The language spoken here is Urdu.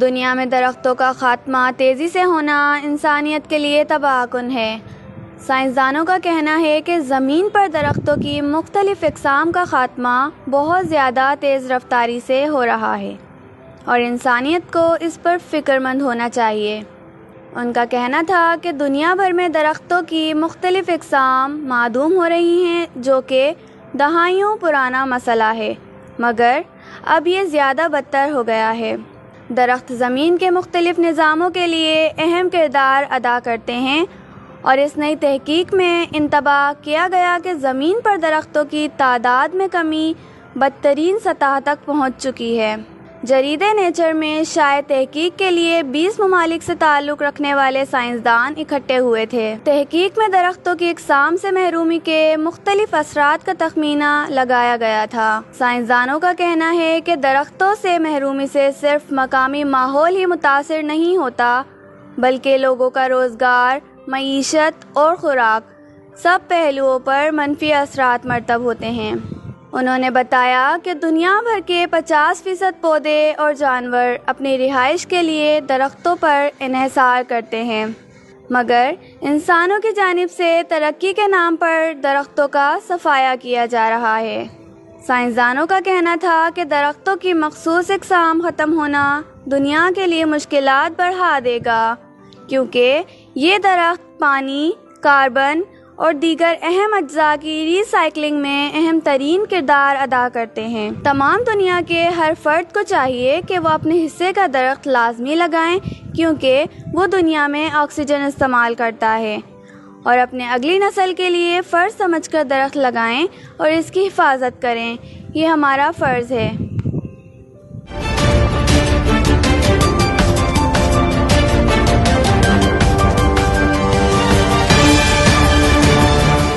دنیا میں درختوں کا خاتمہ تیزی سے ہونا انسانیت کے لیے تباہ کن ہے۔ سائنسدانوں کا کہنا ہے کہ زمین پر درختوں کی مختلف اقسام کا خاتمہ بہت زیادہ تیز رفتاری سے ہو رہا ہے اور انسانیت کو اس پر فکر مند ہونا چاہیے۔ ان کا کہنا تھا کہ دنیا بھر میں درختوں کی مختلف اقسام معدوم ہو رہی ہیں، جو کہ دہائیوں پرانا مسئلہ ہے، مگر اب یہ زیادہ بدتر ہو گیا ہے۔ درخت زمین کے مختلف نظاموں کے لیے اہم کردار ادا کرتے ہیں، اور اس نئی تحقیق میں انتباہ کیا گیا کہ زمین پر درختوں کی تعداد میں کمی بدترین سطح تک پہنچ چکی ہے۔ جریدے نیچر میں شائع تحقیق کے لیے 20 ممالک سے تعلق رکھنے والے سائنسدان اکٹھے ہوئے تھے۔ تحقیق میں درختوں کی اقسام سے محرومی کے مختلف اثرات کا تخمینہ لگایا گیا تھا۔ سائنسدانوں کا کہنا ہے کہ درختوں سے محرومی سے صرف مقامی ماحول ہی متاثر نہیں ہوتا، بلکہ لوگوں کا روزگار، معیشت اور خوراک، سب پہلوؤں پر منفی اثرات مرتب ہوتے ہیں۔ انہوں نے بتایا کہ دنیا بھر کے 50% پودے اور جانور اپنی رہائش کے لیے درختوں پر انحصار کرتے ہیں، مگر انسانوں کی جانب سے ترقی کے نام پر درختوں کا صفایا کیا جا رہا ہے۔ سائنسدانوں کا کہنا تھا کہ درختوں کی مخصوص اقسام ختم ہونا دنیا کے لیے مشکلات بڑھا دے گا، کیونکہ یہ درخت پانی، کاربن اور دیگر اہم اجزاء کی ری سائیکلنگ میں اہم ترین کردار ادا کرتے ہیں۔ تمام دنیا کے ہر فرد کو چاہیے کہ وہ اپنے حصے کا درخت لازمی لگائیں، کیونکہ وہ دنیا میں آکسیجن استعمال کرتا ہے، اور اپنے اگلی نسل کے لیے فرض سمجھ کر درخت لگائیں اور اس کی حفاظت کریں۔ یہ ہمارا فرض ہے۔